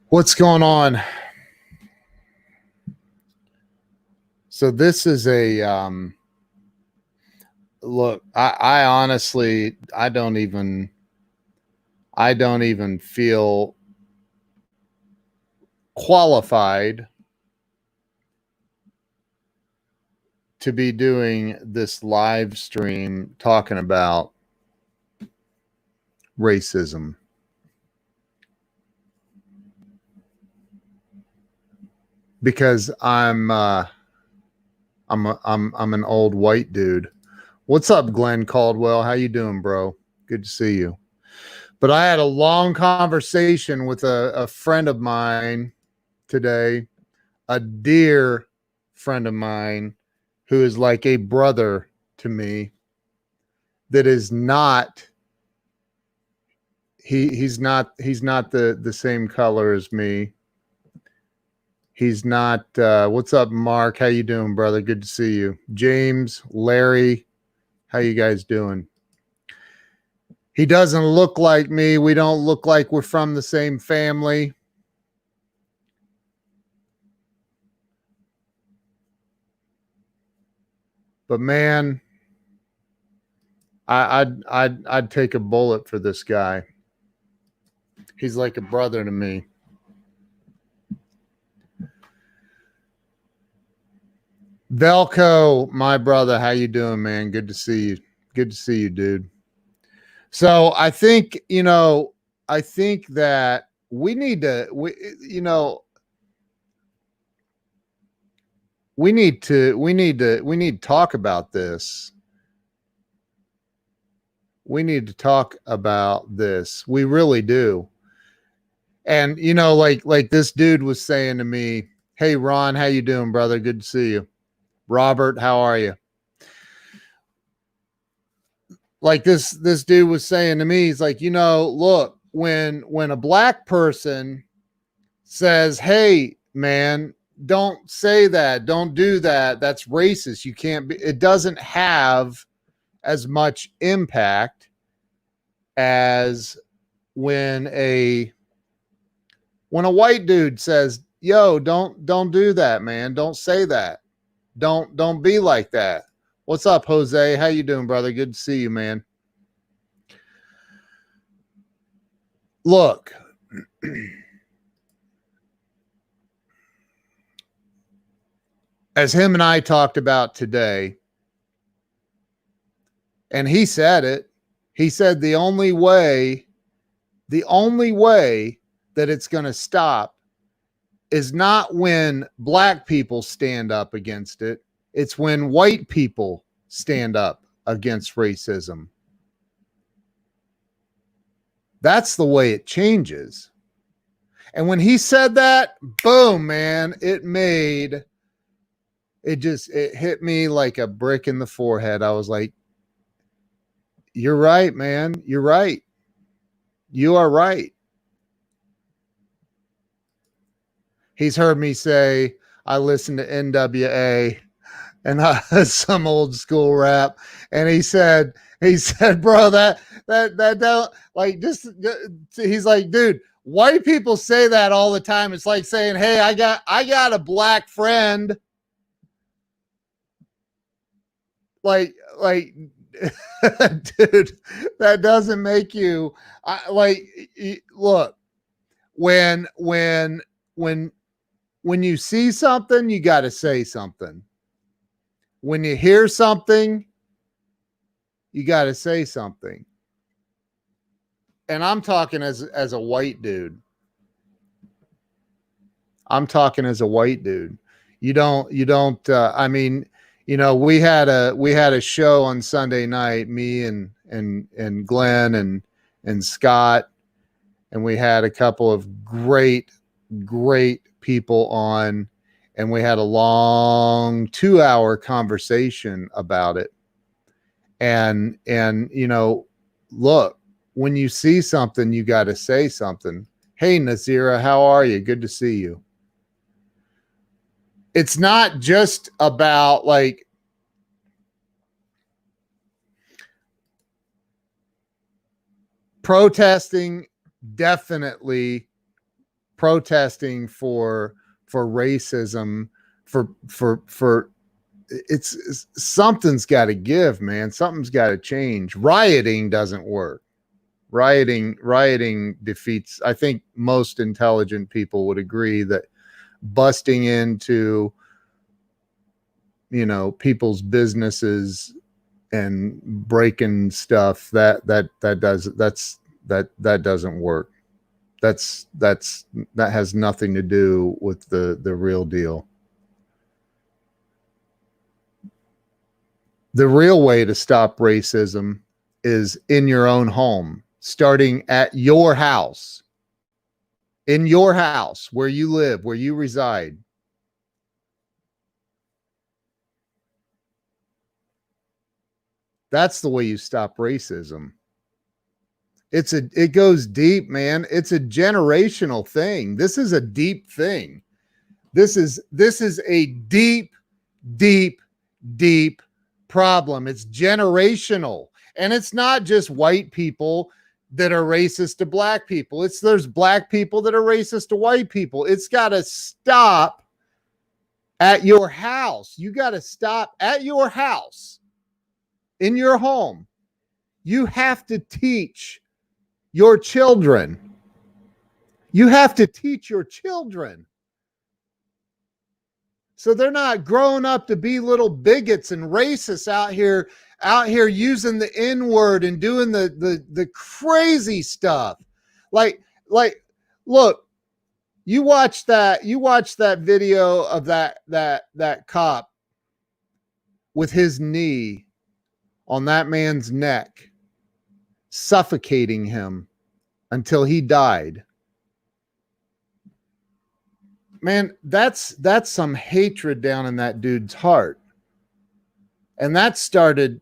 What's going on? So this is a look. I honestly, I don't even feel qualified to be doing this live stream talking about racism because I'm an old white dude. What's up, Glenn Caldwell? How you doing, bro? Good to see you. But I had a long conversation with a friend of mine today, a dear friend of mine who is like a brother to me, that is not he's not the same color as me. He's not what's up, Mark? How you doing, brother? Good to see you. James, Larry, how you guys doing? He doesn't look like me. We don't look like we're from the same family. But man, I'd take a bullet for this guy. He's like a brother to me. Velco, my brother, how you doing, man? Good to see you. Good to see you, dude. So I think, I think that we need to, we need to talk about this. We need to talk about this. We really do. And, like this dude was saying to me, "Hey, Ron, how you doing, brother? Good to see you." Robert, how are you? Like this dude was saying to me, he's like, look, when a black person says, "Hey, man, don't say that, don't do that, that's racist, you can't be," it doesn't have as much impact as when a white dude says, "Yo, don't do that, man, don't say that, don't be like that." What's up, Jose? How you doing, brother? Good to see you, man. Look, as him and I talked about today, and he said it, he said the only way that it's going to stop is not when black people stand up against it. It's when white people stand up against racism. That's the way it changes. And when he said that, boom, man, it hit me like a brick in the forehead. I was like, you're right, man. You're right. You are right. He's heard me say, I listen to NWA and some old school rap. And he said, bro, that don't like just, he's like, dude, white people say that all the time. It's like saying, "Hey, I got a black friend." Like, dude, that doesn't make you look, when you see something, you got to say something. When you hear something, you got to say something. And I'm talking as a white dude. I'm talking as a white dude. You don't I mean, we had a show on Sunday night, me and Glenn and Scott, and we had a couple of great people on, and we had a long 2-hour conversation about it. And look, when you see something, you got to say something. Hey, Nazira, how are you? Good to see you. It's not just about like protesting. Definitely protesting for racism, for it's something's got to give, man. Something's got to change. Rioting doesn't work. Rioting defeats. I think most intelligent people would agree that busting into, people's businesses and breaking stuff, that doesn't work. That has nothing to do with the real deal. The real way to stop racism is in your own home, starting at your house, in your house, where you live, where you reside. That's the way you stop racism. It goes deep, man. It's a generational thing. This is a deep thing. This is a deep, deep, deep problem. It's generational. And it's not just white people that are racist to black people. There's black people that are racist to white people. It's got to stop at your house. You got to stop at your house, in your home. You have to teach your children. You have to teach your children, so they're not growing up to be little bigots and racists out here using the N-word and doing the crazy stuff. Like, look, you watch that video of that cop with his knee on that man's neck, suffocating him until he died. Man, that's some hatred down in that dude's heart. And that started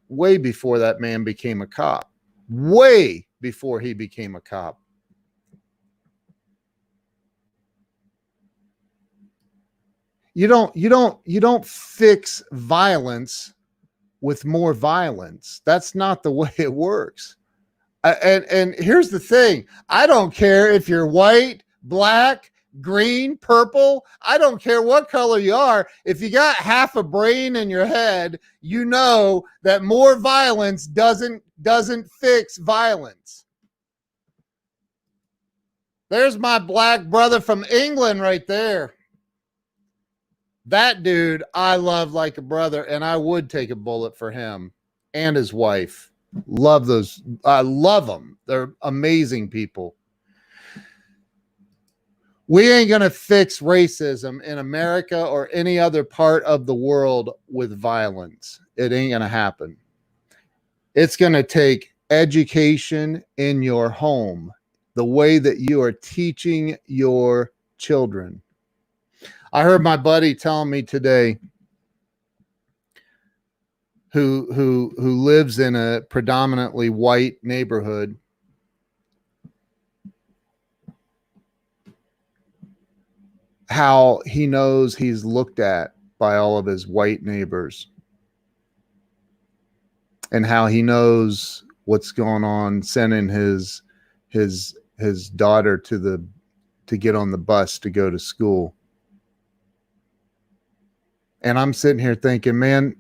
way before that man became a cop. Way before he became a cop. You don't fix violence with more violence. That's not the way it works. And here's the thing. I don't care if you're white, black, green, purple. I don't care what color you are. If you got half a brain in your head, you know that more violence doesn't fix violence. There's my black brother from England right there. That dude I love like a brother, and I would take a bullet for him and his wife. Love those. I love them. They're amazing people. We ain't going to fix racism in America or any other part of the world with violence. It ain't going to happen. It's going to take education in your home, the way that you are teaching your children. I heard my buddy telling me today, who lives in a predominantly white neighborhood, how he knows he's looked at by all of his white neighbors, and how he knows what's going on, sending his daughter to get on the bus to go to school. And I'm sitting here thinking, man,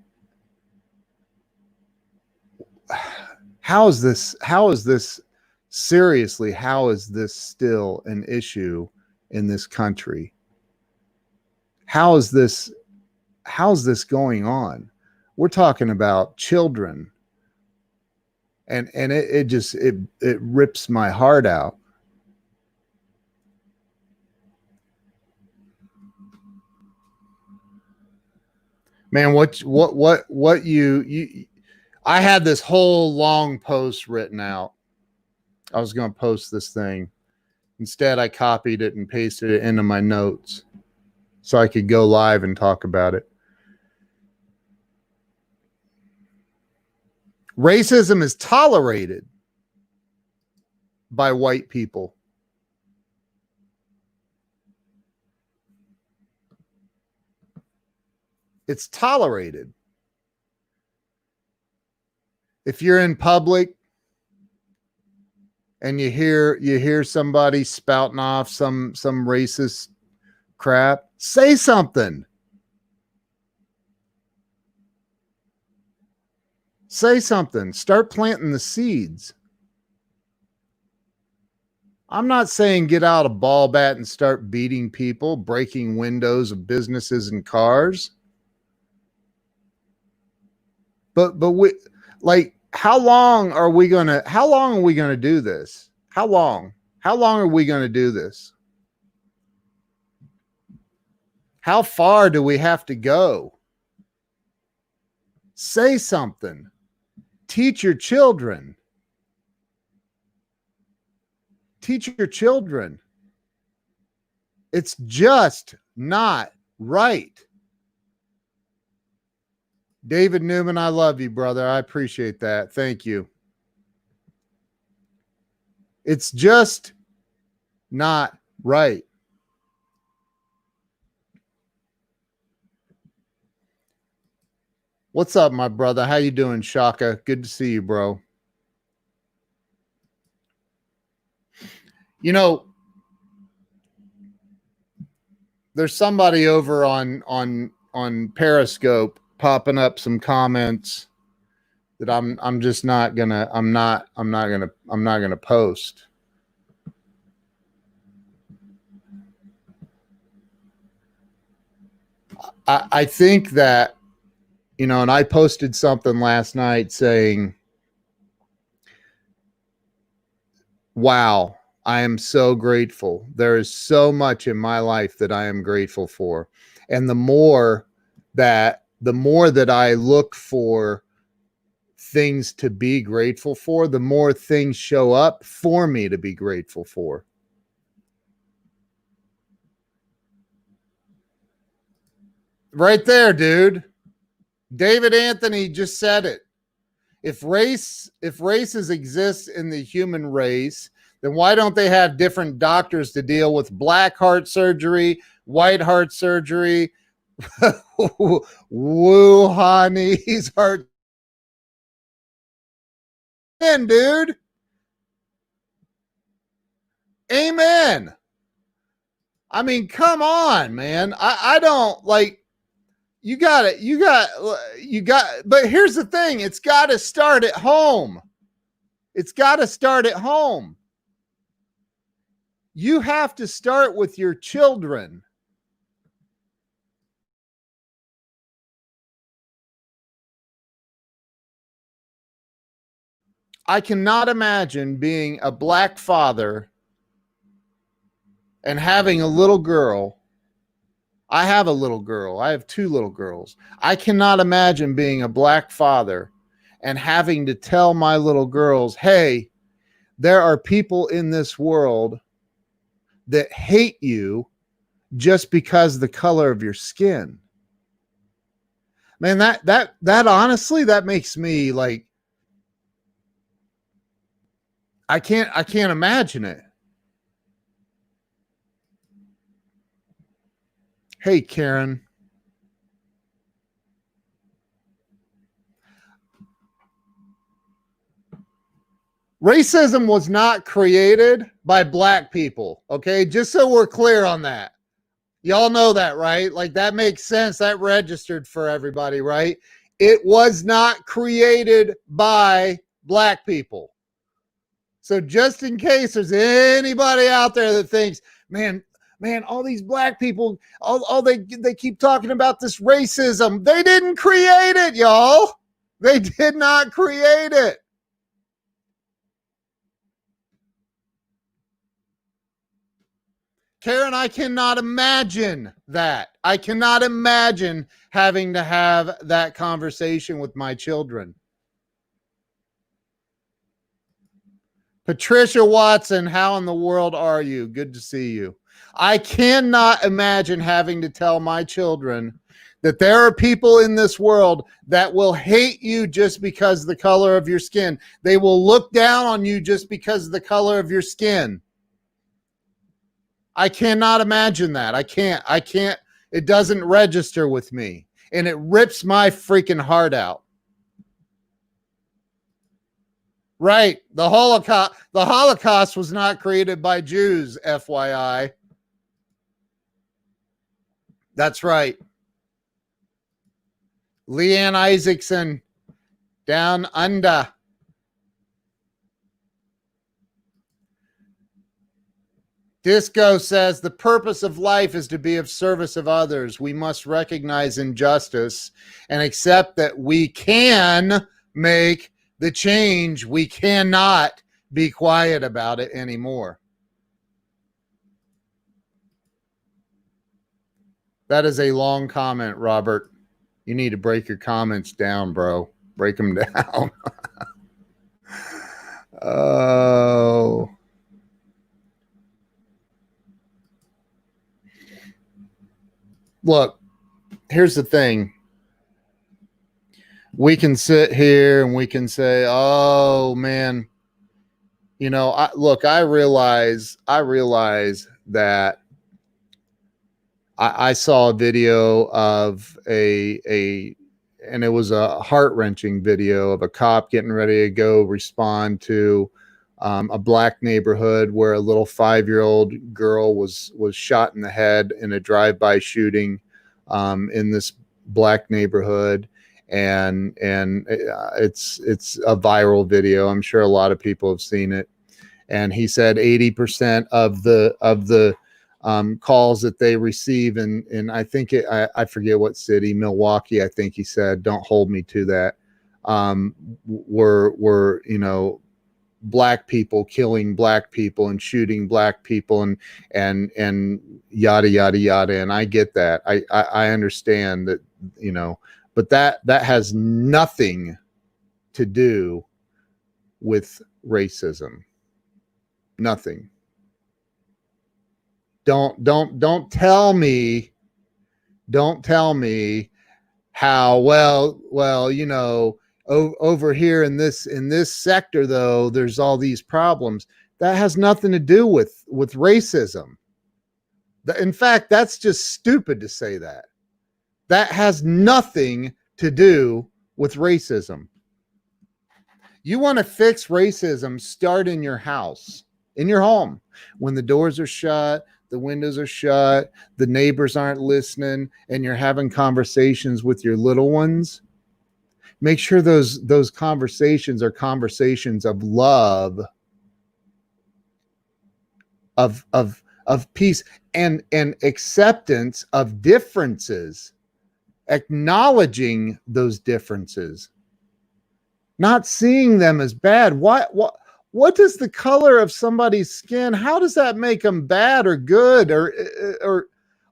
how is this seriously, how is this still an issue in this country? How's this going on? We're talking about children. And it rips my heart out. Man, what you I had this whole long post written out. I was going to post this thing. Instead, I copied it and pasted it into my notes so I could go live and talk about it. Racism is tolerated by white people. It's tolerated. If you're in public and you hear somebody spouting off some racist crap, say something. Say something. Start planting the seeds. I'm not saying get out a ball bat and start beating people, breaking windows of businesses and cars. But we, like, how long are we going to do this? How long are we going to do this? How far do we have to go? Say something. Teach your children. Teach your children. It's just not right. David Newman, I love you, brother. I appreciate that. Thank you. It's just not right. What's up, my brother? How you doing, Shaka? Good to see you, bro. You know, there's somebody over on Periscope popping up some comments that I'm just not gonna post. I think that, you know, and I posted something last night saying, wow, I am so grateful. There is so much in my life that I am grateful for. And the more that I look for things to be grateful for, the more things show up for me to be grateful for. Right there, dude. David Anthony just said it. If races exist in the human race, then why don't they have different doctors to deal with black heart surgery, white heart surgery, Wuhanese heart? Amen, dude. Amen. I mean, come on, man. I don't like. You got it. But here's the thing. It's got to start at home. It's got to start at home. You have to start with your children. I cannot imagine being a black father and having a little girl. I have a little girl. I have two little girls. I cannot imagine being a black father and having to tell my little girls, hey, there are people in this world that hate you just because of the color of your skin. Man, that honestly, that makes me like, I can't imagine it. Hey, Karen. Racism was not created by black people, okay? Just so we're clear on that. Y'all know that, right? Like, that makes sense. That registered for everybody, right? It was not created by black people. So just in case there's anybody out there that thinks, man, all these black people, all they keep talking about this racism. They didn't create it, y'all. They did not create it. Karen, I cannot imagine that. I cannot imagine having to have that conversation with my children. Patricia Watson, how in the world are you? Good to see you. I cannot imagine having to tell my children that there are people in this world that will hate you just because of the color of your skin. They will look down on you just because of the color of your skin. I cannot imagine that. I can't. It doesn't register with me. And it rips my freaking heart out. Right. The Holocaust was not created by Jews, FYI. That's right. Leanne Isaacson, down under. Disco says the purpose of life is to be of service of others. We must recognize injustice and accept that we can make the change. We cannot be quiet about it anymore. That is a long comment, Robert. You need to break your comments down, bro. Break them down. Oh. Look, here's the thing. We can sit here and we can say, oh man, you know, I realize that I saw a video of and it was a heart-wrenching video of a cop getting ready to go respond to a black neighborhood where a little 5-year-old girl was shot in the head in a drive-by shooting in this black neighborhood, and it's a viral video. I'm sure a lot of people have seen it. And he said 80% of the calls that they receive in I think I forget what city, Milwaukee, I think he said, don't hold me to that, were you know, black people killing black people and shooting black people and yada yada yada. And I get that. I understand that, you know, but that has nothing to do with racism. Nothing. Don't tell me how well, you know, over here in this sector though there's all these problems. That has nothing to do with racism. In fact, that's just stupid to say that. That has nothing to do with racism. You want to fix racism, start in your house, in your home. When the doors are shut, the windows are shut, the neighbors aren't listening, and you're having conversations with your little ones, make sure those conversations are conversations of love, of peace, and acceptance of differences, acknowledging those differences, not seeing them as bad. What does the color of somebody's skin, how does that make them bad or good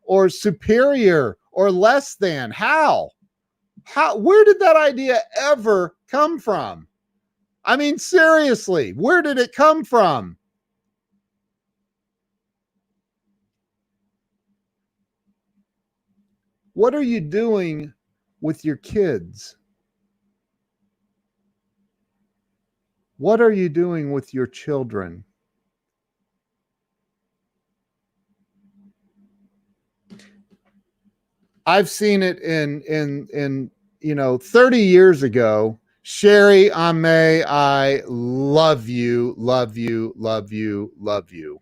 or superior or less than? How, where did that idea ever come from? I mean, seriously, where did it come from? What are you doing with your kids? What are you doing with your children? I've seen it in you know, 30 years ago. Sherry Ame, I love you, love you, love you, love you.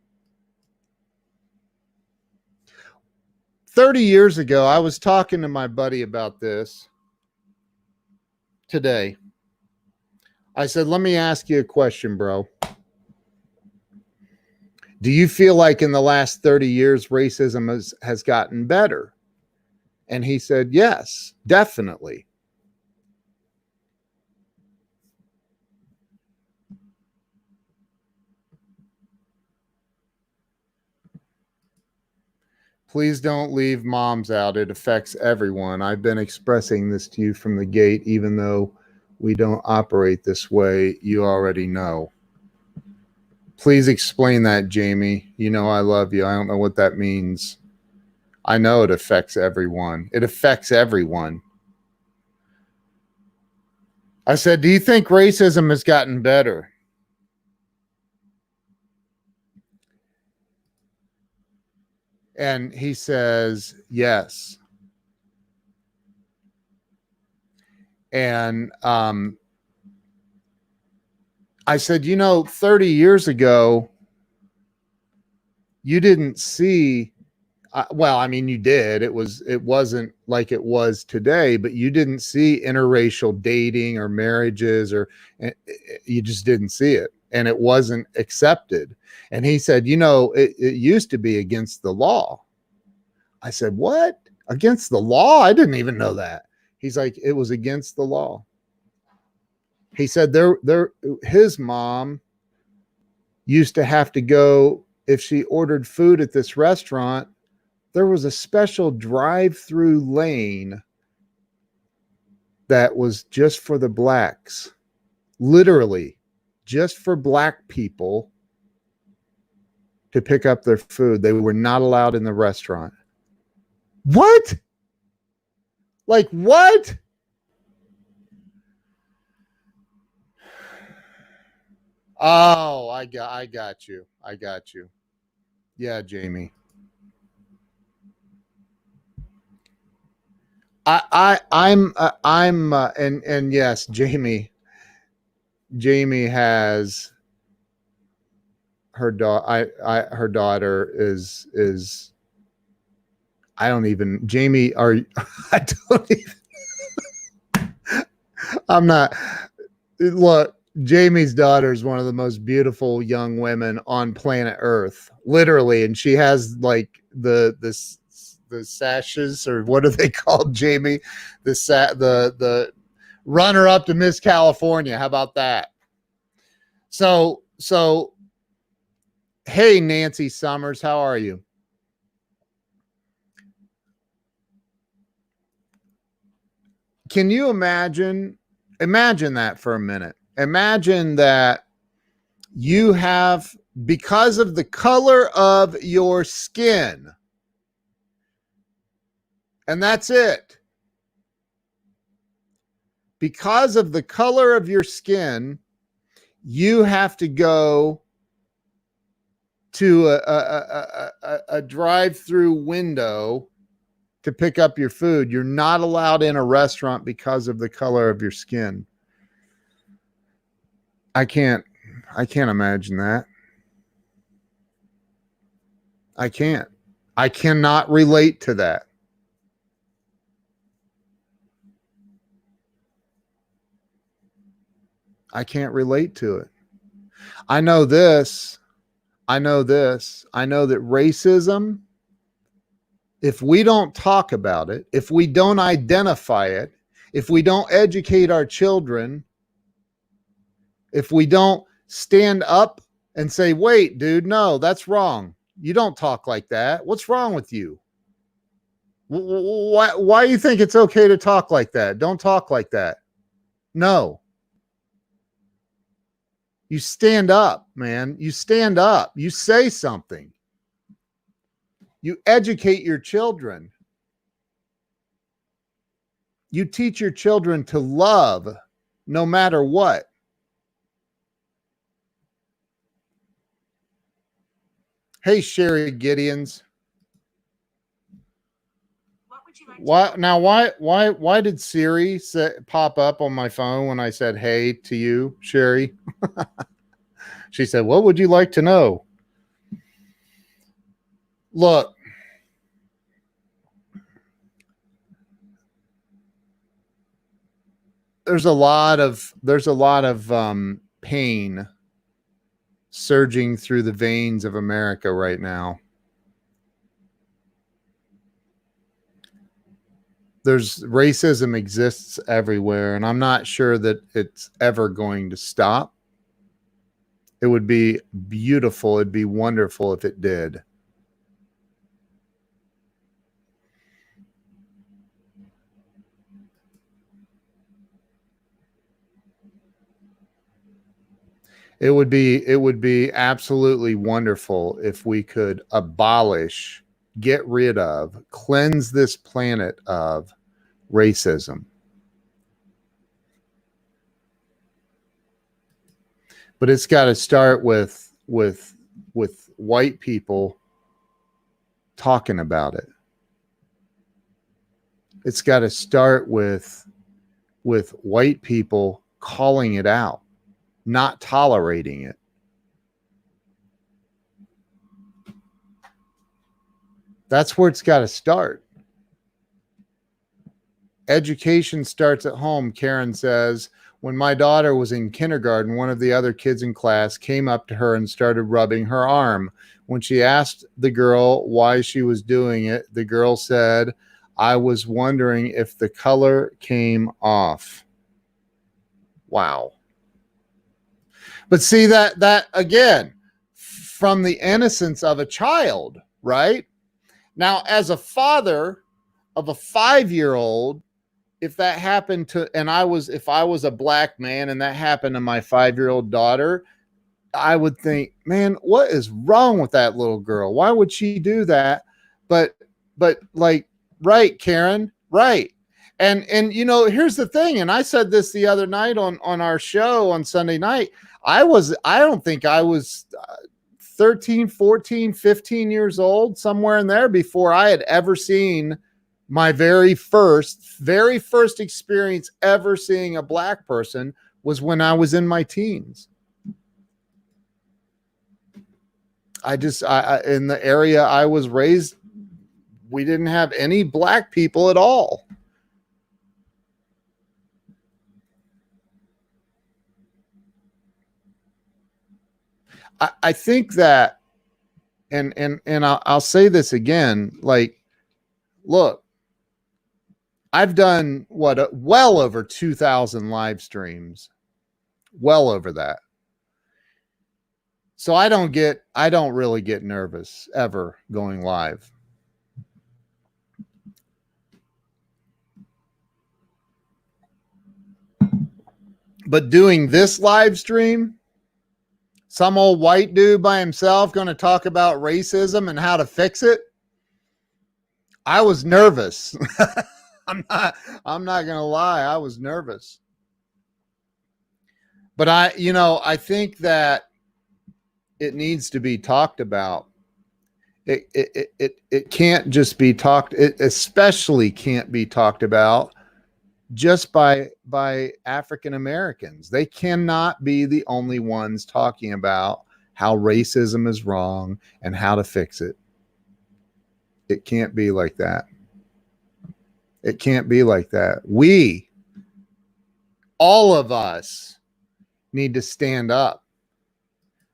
30 years ago, I was talking to my buddy about this today. I said, let me ask you a question, bro. Do you feel like in the last 30 years, racism has gotten better? And he said, yes, definitely. Please don't leave moms out. It affects everyone. I've been expressing this to you from the gate, even though we don't operate this way. You already know. Please explain that, Jamie. You know I love you. I don't know what that means. I know it affects everyone. It affects everyone. I said, do you think racism has gotten better? And he says, yes. And I said, 30 years ago, you didn't see, well, I mean, you did. It wasn't like it was today, but you didn't see interracial dating or marriages, or you just didn't see it. And it wasn't accepted. And he said, it used to be against the law. I said, what? Against the law? I didn't even know that. He's like, it was against the law. He said his mom used to have to go, if she ordered food at this restaurant, there was a special drive-through lane that was just for the blacks, literally just for black people to pick up their food. They were not allowed in the restaurant. What? Like what? Oh, I got you. I got you. Yeah, Jamie. And yes, Jamie has her daughter. Her daughter is. I don't even. Jamie, I don't even. I'm not. Look, Jamie's daughter is one of the most beautiful young women on planet Earth, literally, and she has like the sashes, or what are they called, Jamie? The runner up to Miss California. How about that? So hey, Nancy Summers, how are you? Can you imagine that for a minute? Imagine that you have, because of the color of your skin, and that's it. Because of the color of your skin, you have to go to a drive-through window to pick up your food. You're not allowed in a restaurant because of the color of your skin. I can't imagine that. I can't. I cannot relate to that. I can't relate to it. I know this. I know that racism, if we don't talk about it, if we don't identify it, if we don't educate our children, if we don't stand up and say, wait, dude, no, that's wrong. You don't talk like that. What's wrong with you? Why do you think it's okay to talk like that? Don't talk like that. No. You stand up, man. You stand up. You say something. You educate your children. You teach your children to love no matter what. Hey, Sherry Gideons. Why did Siri pop up on my phone when I said hey to you, Sherry? She said, what would you like to know? Look, there's a lot of pain surging through the veins of America right now. Racism exists everywhere, and I'm not sure that it's ever going to stop. It would be beautiful. It'd be wonderful if it did. It would be absolutely wonderful if we could abolish, get rid of, cleanse this planet of racism. But it's got to start with white people talking about it. It's got to start with white people calling it out. not tolerating it. That's where it's got to start. Education starts at home, Karen says. When my daughter was in kindergarten, one of the other kids in class came up to her and started rubbing her arm. When she asked the girl why she was doing it, the girl said, I was wondering if the color came off. Wow. But see that again, from the innocence of a child, right? Now, as a father of a 5-year-old, if that happened to, if I was a black man and that happened to my 5-year-old daughter, I would think, man, what is wrong with that little girl? Why would she do that? But like, right, Karen, right. And here's the thing. And I said this the other night on our show on Sunday night. I don't think I was 13, 14, 15 years old, somewhere in there, before I had ever seen my very first experience ever seeing a black person was when I was in my teens. I in the area I was raised, we didn't have any black people at all. I think that, and I'll say this again, like, look, I've done well over 2,000 live streams, well over that. So I don't really get nervous ever going live. But doing this live stream, some old white dude by himself going to talk about racism and how to fix it, I was nervous. I'm not going to lie. I was nervous. But I think that it needs to be talked about. It can't just be talked. It especially can't be talked about just by African Americans. They cannot be the only ones talking about how racism is wrong and how to fix it. It can't be like that. It can't be like that. We, all of us, need to stand up.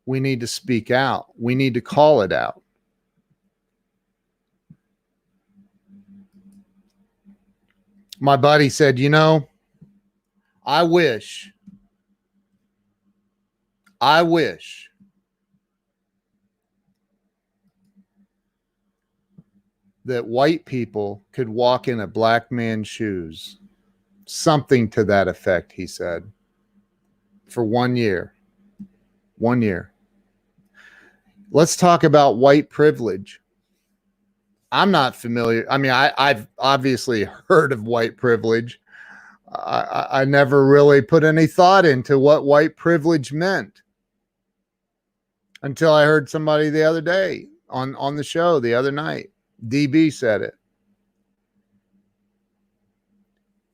We need to speak out. We need to call it out. My buddy said, I wish that white people could walk in a black man's shoes. Something to that effect, he said. For 1 year. 1 year. Let's talk about white privilege. I'm not familiar. I mean, I've obviously heard of white privilege. I never really put any thought into what white privilege meant until I heard somebody the other day on the show the other night. DB said it.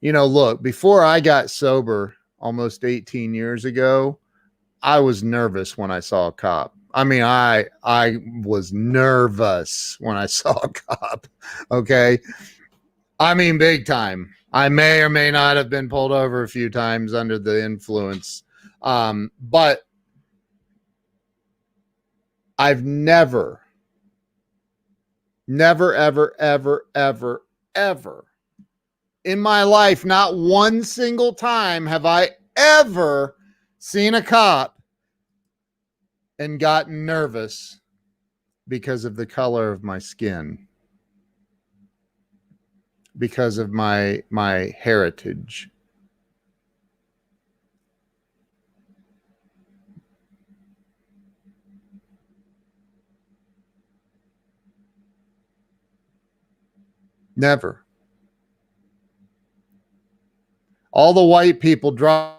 Look, before I got sober almost 18 years ago, I was nervous when I saw a cop. I mean, I was nervous when I saw a cop. Okay. I mean, big time. I may or may not have been pulled over a few times under the influence. But I've never, ever, ever, ever, ever in my life, not one single time have I ever seen a cop and gotten nervous because of the color of my skin, because of my heritage. Never. All the white people drop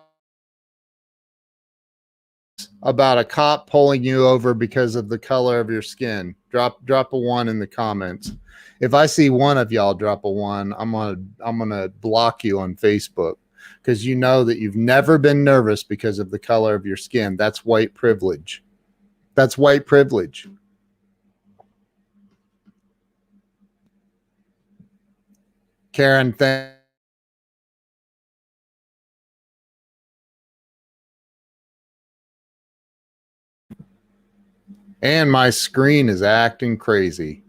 about a cop pulling you over because of the color of your skin. Drop a 1 in the comments. If I see one of y'all drop a 1, I'm gonna block you on Facebook. because you know that you've never been nervous because of the color of your skin. That's white privilege. That's white privilege. Karen, and my screen is acting crazy.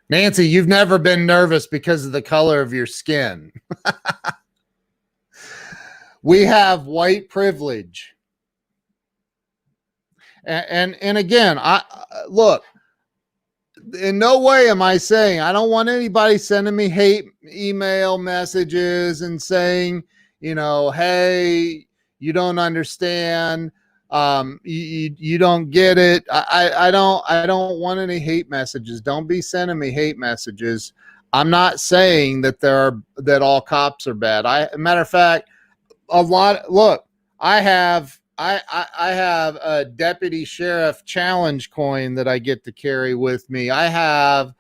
Nancy, you've never been nervous because of the color of your skin. We have white privilege. And again, I look, in no way am I saying I don't want anybody sending me hate email messages and saying, you know, hey, you don't understand, you don't get it. I don't want any hate messages. Don't be sending me hate messages. I'm not saying that all cops are bad. Matter of fact, look, I have a deputy sheriff challenge coin that I get to carry with me. I have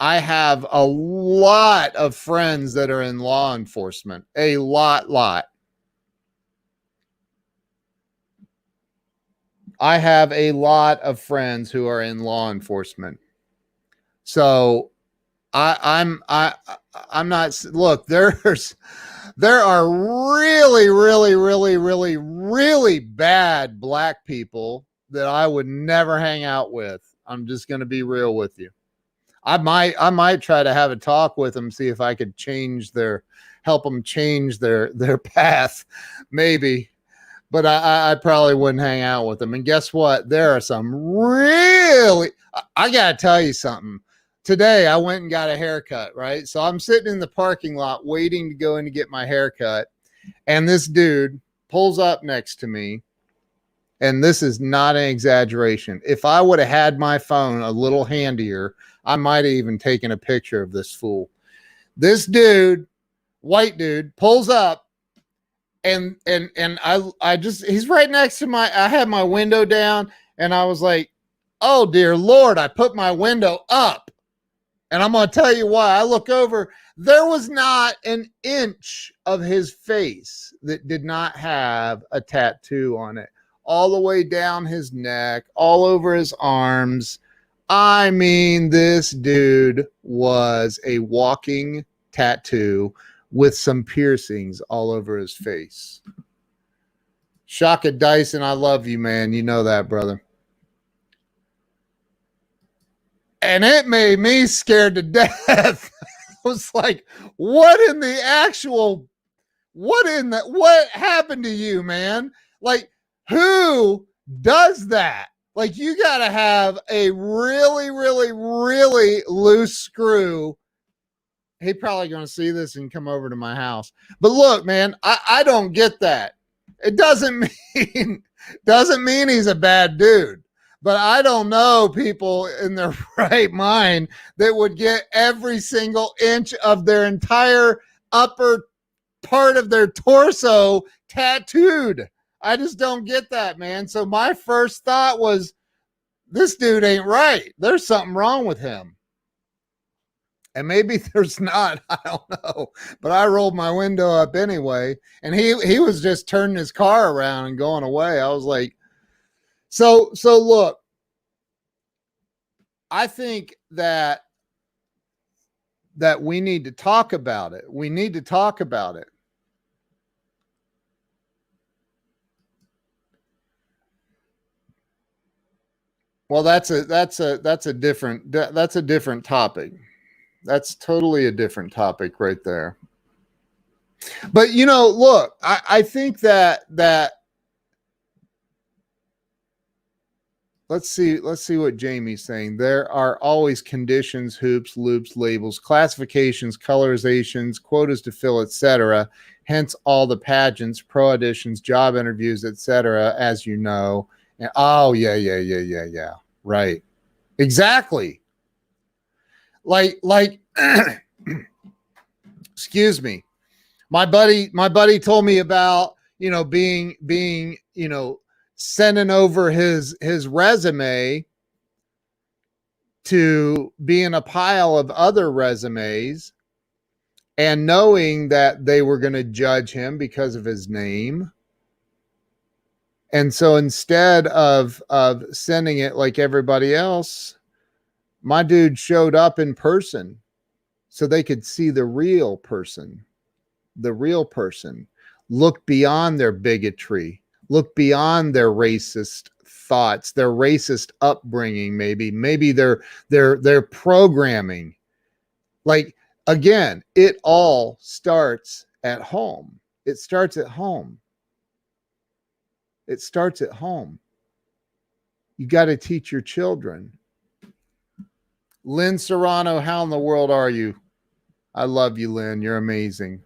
I have a lot of friends that are in law enforcement. A lot. I have a lot of friends who are in law enforcement. So I'm not, look, there are really bad black people that I would never hang out with. I'm just going to be real with you. I might try to have a talk with them, see if I could help them change their path, maybe. But I probably wouldn't hang out with them. And guess what? There are some I got to tell you something. Today I went and got a haircut, right? So I'm sitting in the parking lot waiting to go in to get my haircut. And this dude pulls up next to me. And this is not an exaggeration. If I would have had my phone a little handier, I might have even taken a picture of this fool. This dude, white dude, pulls up and I just, he's right next to I had my window down and I was like, oh dear Lord, I put my window up. And I'm going to tell you why. I look over, there was not an inch of his face that did not have a tattoo on it. All the way down his neck, all over his arms. I mean, this dude was a walking tattoo with some piercings all over his face. Shaka Dyson, I love you, man. You know that, brother. And it made me scared to death. I was like, what happened to you, man? Like, who does that? Like, you got to have a really loose screw. He probably going to see this and come over to my house. But look, man, I don't get that. It doesn't mean he's a bad dude. But I don't know people in their right mind that would get every single inch of their entire upper part of their torso tattooed. I just don't get that, man. So my first thought was, this dude ain't right. There's something wrong with him. And maybe there's not. I don't know. But I rolled my window up anyway. And he was just turning his car around and going away. I was like, so look, I think that we need to talk about it. We need to talk about it. Well, that's a different topic. That's totally a different topic right there. But look, I think that let's see what Jamie's saying. There are always conditions, hoops, loops, labels, classifications, colorizations, quotas to fill, etc. Hence all the pageants, pro auditions, job interviews, etc. As you know. And, oh yeah. Right. Exactly. Like excuse me. My buddy told me about, being, sending over his resume to be in a pile of other resumes and knowing that they were going to judge him because of his name. And so instead of sending it like everybody else, my dude showed up in person so they could see the real person. The real person. Look beyond their bigotry. Look beyond their racist thoughts, their racist upbringing, maybe their programming. Like, again, it all starts at home. It starts at home. It starts at home. You got to teach your children. Lynn Serrano, how in the world are you? I love you, Lynn. You're amazing.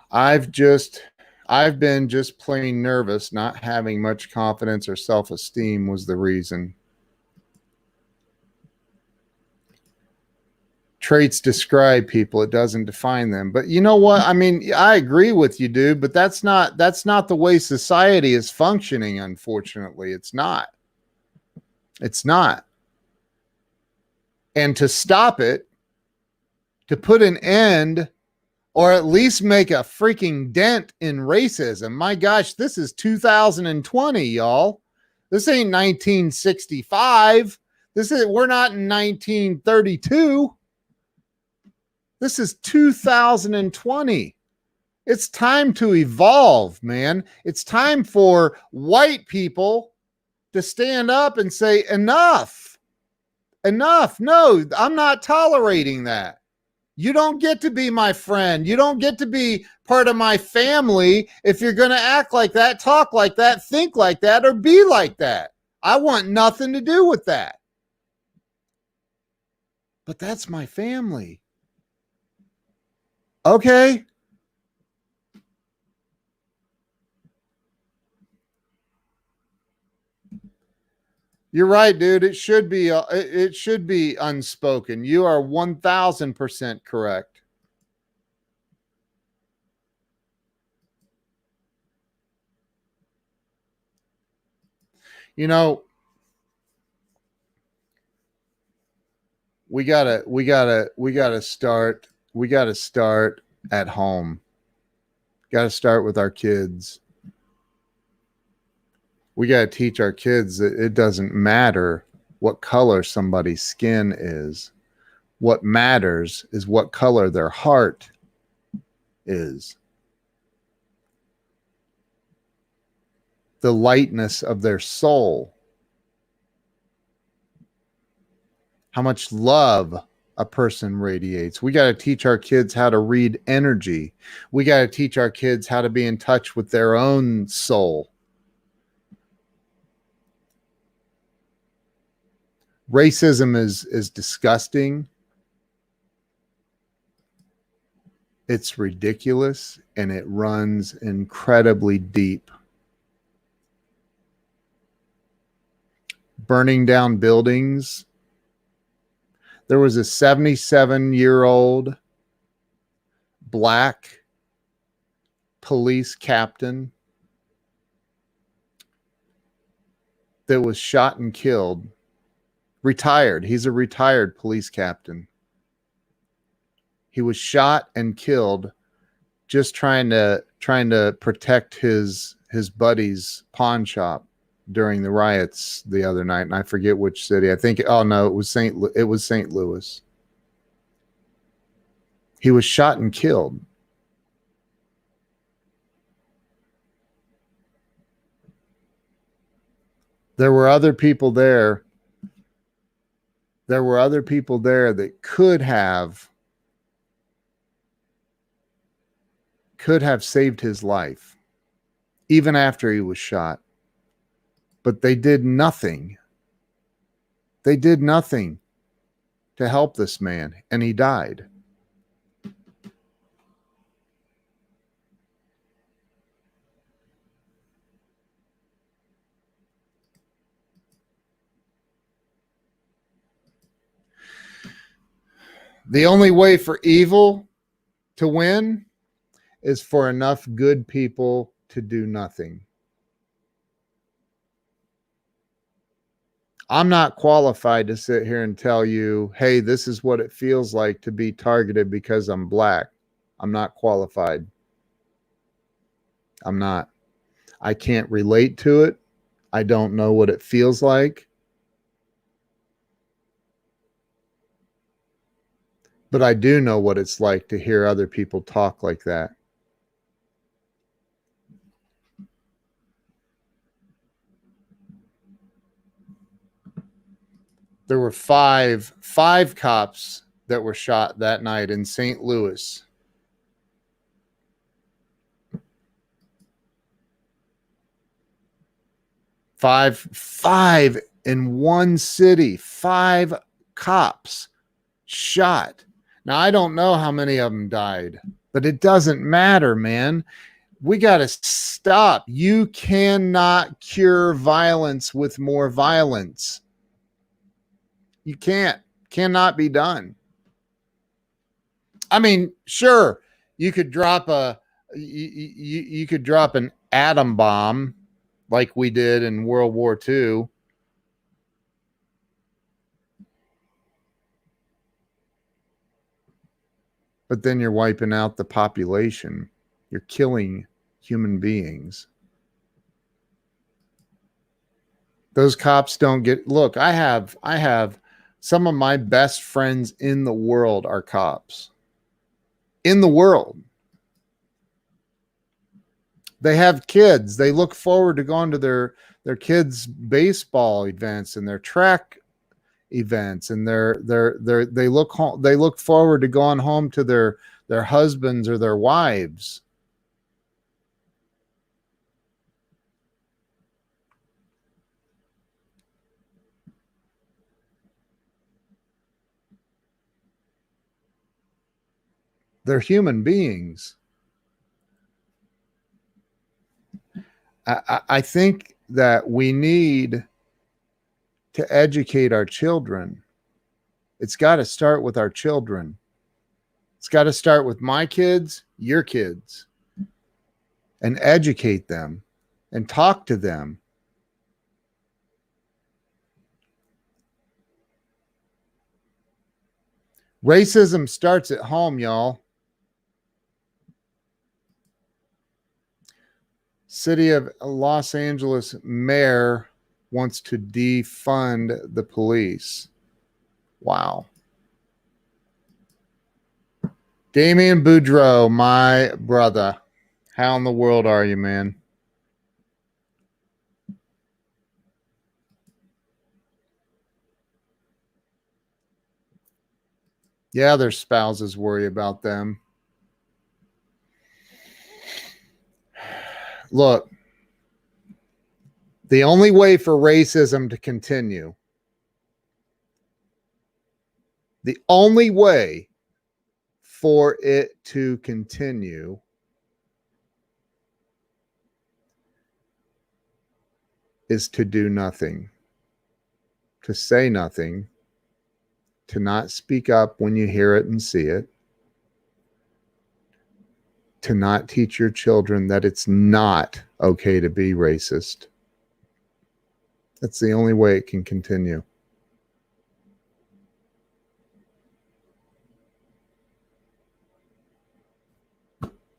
I've been just plain nervous. Not having much confidence or self-esteem was the reason. Traits describe people, it doesn't define them. But you know what? I mean, I agree with you, dude, but that's not the way society is functioning, unfortunately. It's not. It's not. And to stop it, to put an end, or at least make a freaking dent in racism. My gosh, this is 2020, y'all. This ain't 1965. We're not in 1932. This is 2020. It's time to evolve, man. It's time for white people to stand up and say, enough. Enough. No, I'm not tolerating that. You don't get to be my friend. You don't get to be part of my family if you're going to act like that, talk like that, think like that, or be like that. I want nothing to do with that. But that's my family. Okay. You're right, dude. It should be unspoken. You are 1000% correct. You know, we gotta start at home. Gotta start with our kids. We got to teach our kids that it doesn't matter what color somebody's skin is. What matters is what color their heart is. The lightness of their soul. How much love a person radiates. We got to teach our kids how to read energy. We got to teach our kids how to be in touch with their own soul. Racism is disgusting. It's ridiculous, and it runs incredibly deep. Burning down buildings. There was a 77-year-old black police captain that was shot and killed. Retired. He's a retired police captain. He was shot and killed just trying to protect his buddy's pawn shop during the riots the other night, and I forget which city. I think it was St. Louis. He was shot and killed. There were other people there. There were other people there that could have saved his life, even after he was shot. But they did nothing. They did nothing to help this man, and he died. The only way for evil to win is for enough good people to do nothing. I'm not qualified to sit here and tell you, hey, this is what it feels like to be targeted because I'm black. I'm not qualified. I'm not. I can't relate to it. I don't know what it feels like. But I do know what it's like to hear other people talk like that. There were five cops that were shot that night in St. Louis. Five in one city, 5 cops shot. Now, I don't know how many of them died, but it doesn't matter, man. We got to stop. You cannot cure violence with more violence. You cannot be done. I mean, sure, you could drop you could drop an atom bomb like we did in World War II. But then you're wiping out the population. You're killing human beings. Those cops don't get, look, I have some of my best friends in the world are cops. In the world. They have kids. They look forward to going to their kids' baseball events and their track events, and they look forward to going home to their husbands or their wives. They're human beings. I think that we need to educate our children. It's got to start with our children. It's got to start with my kids, your kids, and educate them and talk to them. Racism starts at home, y'all. City of Los Angeles mayor wants to defund the police. Wow. Damien Boudreaux, my brother. How in the world are you, man? Yeah, their spouses worry about them. Look, the only way for racism to continue, the only way for it to continue is to do nothing, to say nothing, to not speak up when you hear it and see it, to not teach your children that it's not okay to be racist. That's the only way it can continue.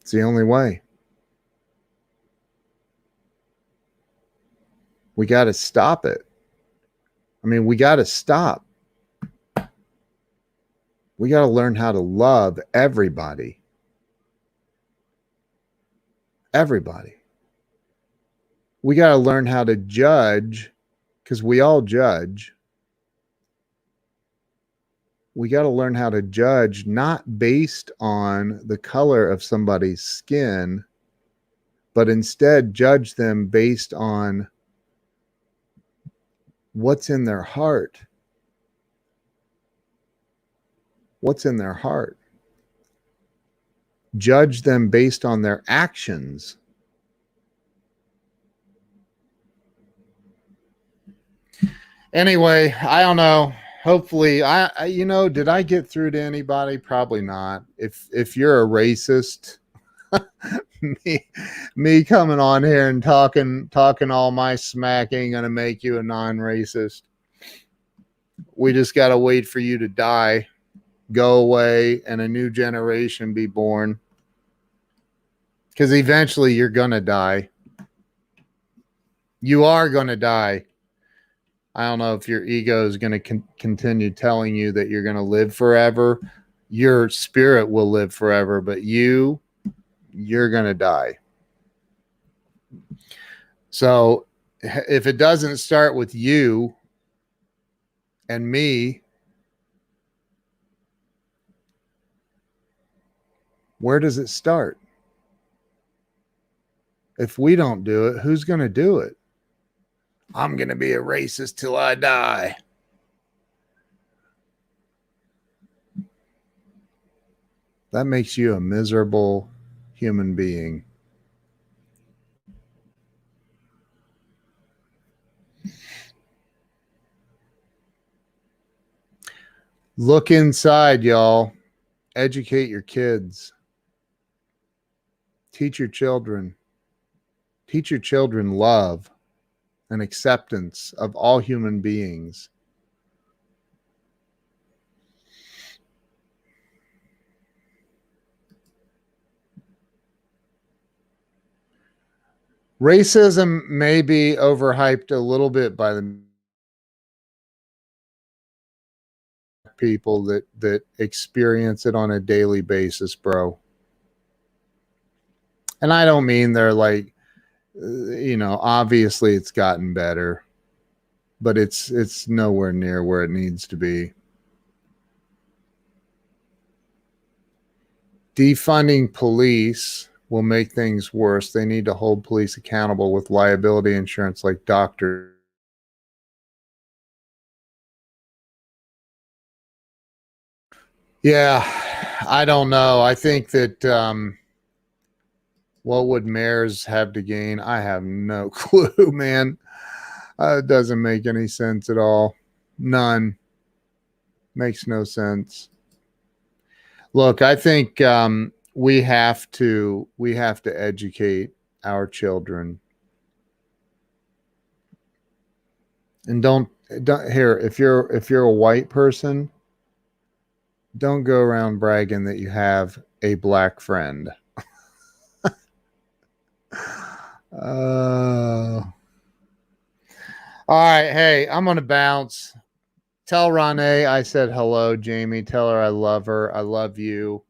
It's the only way. We got to stop it. I mean, we got to stop. We got to learn how to love everybody. Everybody. We got to learn how to judge, because we all judge. We got to learn how to judge not based on the color of somebody's skin, but instead judge them based on what's in their heart. What's in their heart? Judge them based on their actions. Anyway, I don't know. Hopefully, did I get through to anybody? Probably not. If you're a racist, me coming on here and talking all my smack ain't gonna make you a non-racist. We just got to wait for you to die, go away, and a new generation be born. Because eventually you're going to die. You are going to die. I don't know if your ego is going to continue telling you that you're going to live forever. Your spirit will live forever, but you're going to die. So if it doesn't start with you and me, where does it start? If we don't do it, who's going to do it? I'm going to be a racist till I die. That makes you a miserable human being. Look inside, y'all. Educate your kids. Teach your children. Teach your children love and acceptance of all human beings. Racism may be overhyped a little bit by the people that experience it on a daily basis, bro. And I don't mean they're like, obviously it's gotten better, but it's nowhere near where it needs to be. Defunding police will make things worse. They need to hold police accountable with liability insurance like doctors. Yeah, I don't know. I think that what would mayors have to gain? I have no clue, man. It doesn't make any sense at all. None. Makes no sense. Look, I think we have to educate our children. And don't here, if you're a white person, don't go around bragging that you have a black friend. All right, hey, I'm gonna bounce. Tell Renee I said hello, Jamie. Tell her I love her. I love you.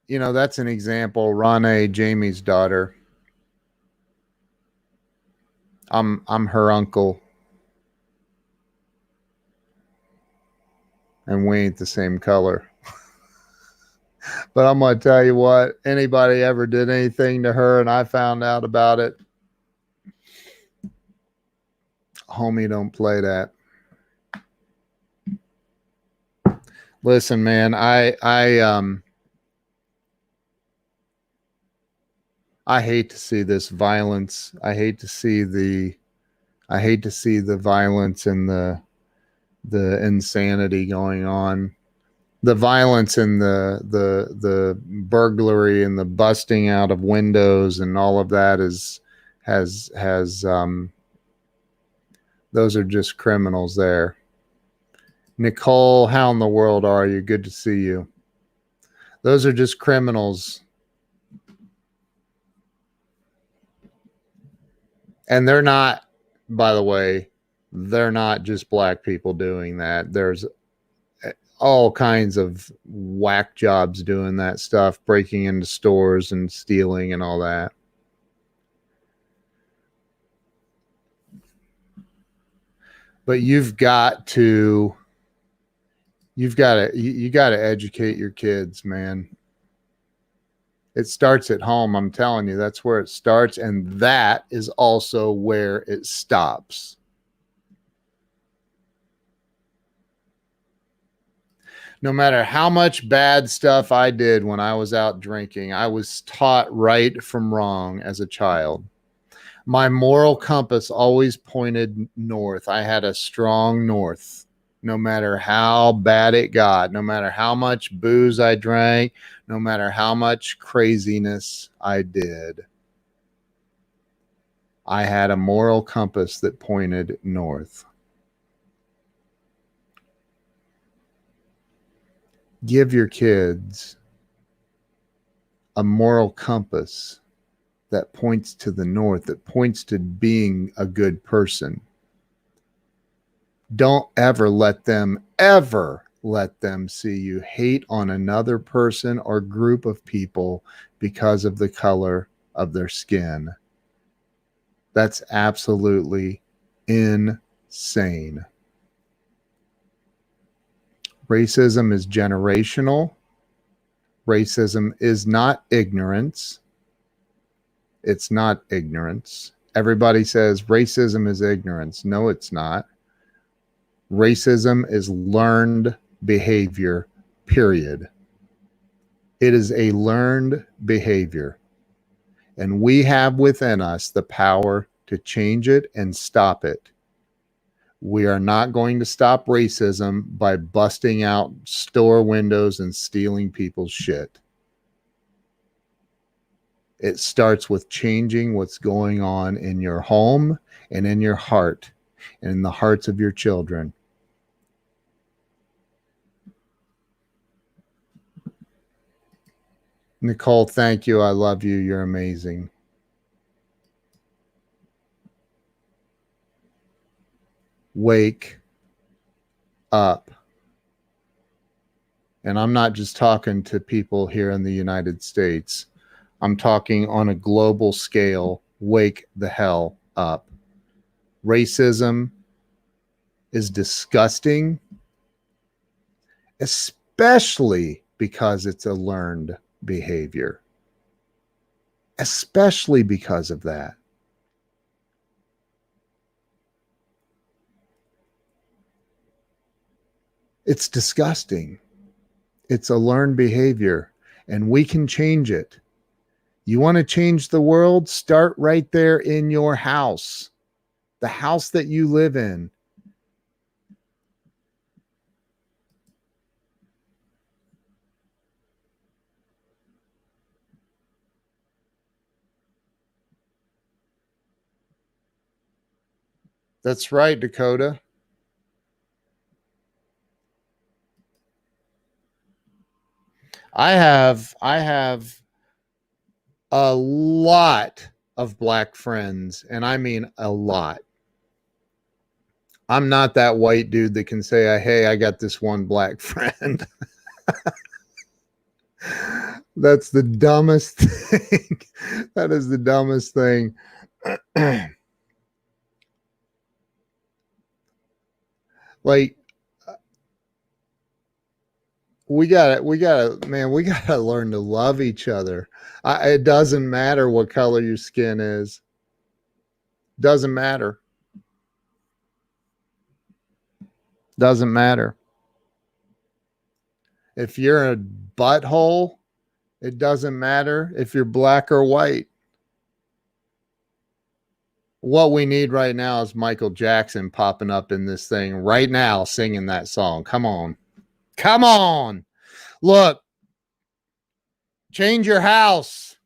That's an example. Renee, Jamie's daughter. I'm her uncle. And we ain't the same color. But I'm going to tell you what, anybody ever did anything to her and I found out about it, homie, don't play that. Listen, man, I hate to see this violence. I hate to see the violence and the insanity going on. The violence and the burglary and the busting out of windows and all of that has those are just criminals there. Nicole, how in the world are you? Good to see you. Those are just criminals. And they're not, by the way, they're not just black people doing that. There's all kinds of whack jobs doing that stuff, breaking into stores and stealing and all that. But you got to educate your kids, man. It starts at home. I'm telling you, that's where it starts. And that is also where it stops. No matter how much bad stuff I did when I was out drinking, I was taught right from wrong as a child. My moral compass always pointed north. I had a strong north. no matter how bad it got, no matter how much booze I drank, no matter how much craziness I did. I had a moral compass that pointed north. Give your kids a moral compass that points to the north, that points to being a good person. Don't ever let them see you hate on another person or group of people because of the color of their skin. That's absolutely insane. Racism is generational. Racism is not ignorance. It's not ignorance. Everybody says racism is ignorance. No, it's not. Racism is learned behavior, period. It is a learned behavior. And we have within us the power to change it and stop it. We are not going to stop racism by busting out store windows and stealing people's shit. It starts with changing what's going on in your home and in your heart and in the hearts of your children. Nicole, thank you. I love you. You're amazing. Wake up. And I'm not just talking to people here in the United States. I'm talking on a global scale. Wake the hell up. Racism is disgusting, especially because it's a learned behavior. Especially because of that. It's disgusting. It's a learned behavior, and we can change it. You want to change the world? Start right there in your house, the house that you live in. That's right, Dakota. I have a lot of black friends, and I mean a lot. I'm not that white dude that can say, hey, I got this one black friend. That's the dumbest thing. That is the dumbest thing. Like, we gotta learn to love each other. It doesn't matter what color your skin is. Doesn't matter. Doesn't matter. If you're a butthole, it doesn't matter if you're black or white. What we need right now is Michael Jackson popping up in this thing right now, singing that song. Come on. Come on. Look, change your house.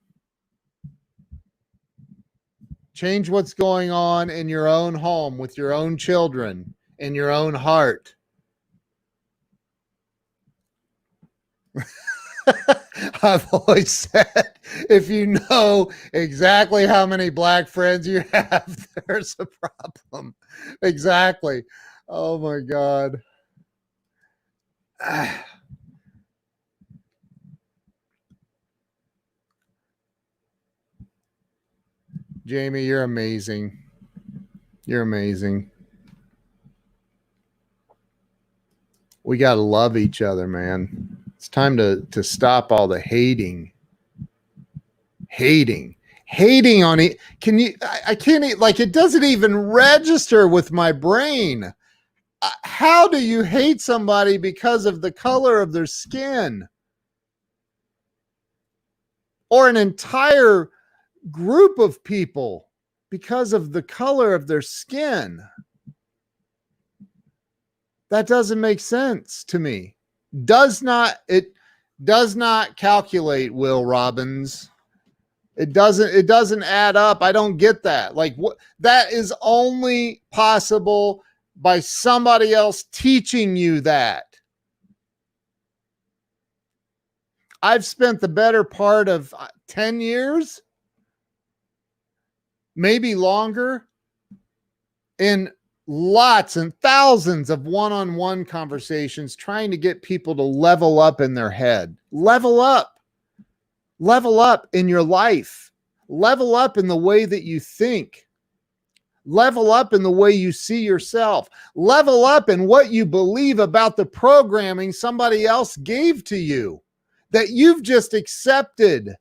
Change what's going on in your own home with your own children, in your own heart. I've always said, if you know exactly how many black friends you have, there's a problem. Exactly. Oh my God. Jamie, you're amazing. You're amazing. We got to love each other, man. It's time to stop all the hating on it. Can you, I can't, like, it doesn't even register with my brain. How do you hate somebody because of the color of their skin? Or an entire group of people because of the color of their skin? That doesn't make sense to me. It does not calculate, Will Robbins. It doesn't add up. I don't get that. Like, what, that is only possible by somebody else teaching you that. I've spent the better part of 10 years, maybe longer, in lots and thousands of one-on-one conversations trying to get people to level up in their head. Level up in your life. Level up in the way that you think. Level up in the way you see yourself. Level up in what you believe about the programming somebody else gave to you that you've just accepted.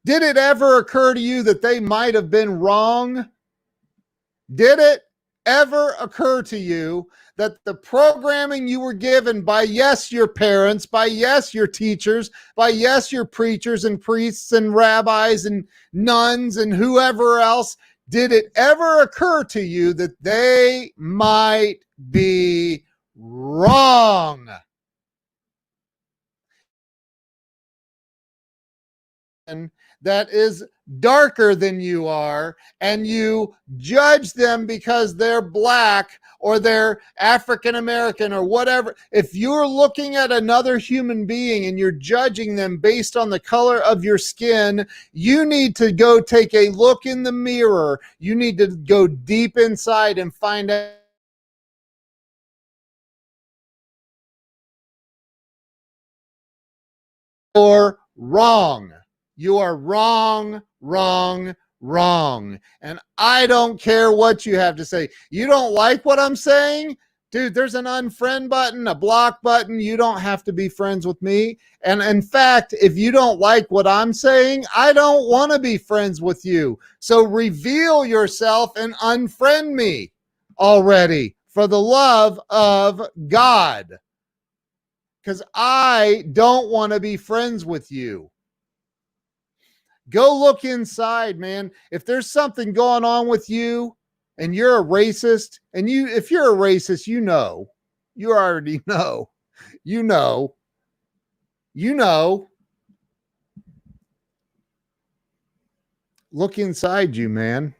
Did it ever occur to you that they might have been wrong? Did it ever occur to you that the programming you were given by, yes, your parents, by, yes, your teachers, by, yes, your preachers and priests and rabbis and nuns and whoever else, did it ever occur to you that they might be wrong? That is darker than you are, and you judge them because they're black or they're African American or whatever. If you're looking at another human being and you're judging them based on the color of your skin, you need to go take a look in the mirror. You need to go deep inside and find out you're wrong. You are wrong, wrong, wrong. And I don't care what you have to say. You don't like what I'm saying? Dude, there's an unfriend button, a block button. You don't have to be friends with me. And in fact, if you don't like what I'm saying, I don't want to be friends with you. So reveal yourself and unfriend me already, for the love of God. Because I don't want to be friends with you. Go look inside, man. If there's something going on with you and you're a racist, and if you're a racist, you already know, you know, look inside you, man.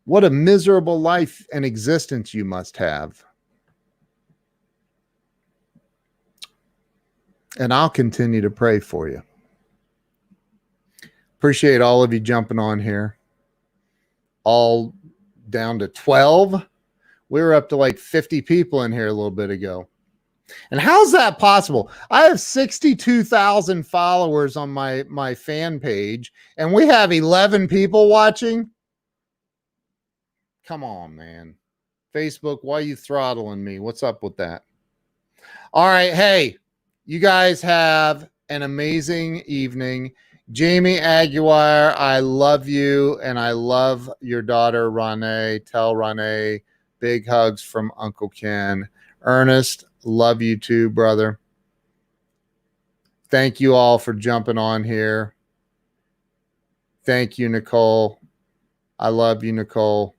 What a miserable life and existence you must have. And I'll continue to pray for you. Appreciate all of you jumping on here. All down to 12. We were up to like 50 people in here a little bit ago. And how's that possible? I have 62,000 followers on my fan page, and we have 11 people watching. Come on, man. Facebook, why are you throttling me? What's up with that? All right. Hey, you guys have an amazing evening. Jamie Aguirre, I love you, and I love your daughter, Renee. Tell Renee big hugs from Uncle Ken. Ernest, love you too, brother. Thank you all for jumping on here. Thank you, Nicole. I love you, Nicole.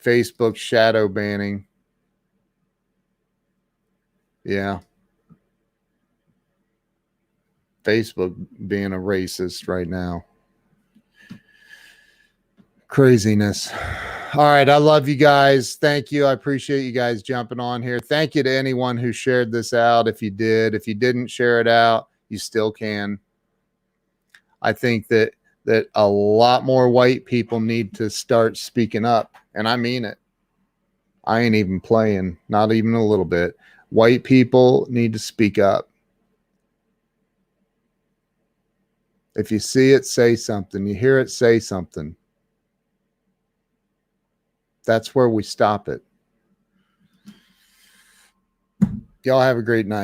Facebook shadow banning. Yeah. Facebook being a racist right now. Craziness. All right. I love you guys. Thank you. I appreciate you guys jumping on here. Thank you to anyone who shared this out. If you did, if you didn't share it out, you still can. I think that a lot more white people need to start speaking up. And I mean it. I ain't even playing, not even a little bit. White people need to speak up. If you see it, say something. You hear it, say something. That's where we stop it. Y'all have a great night.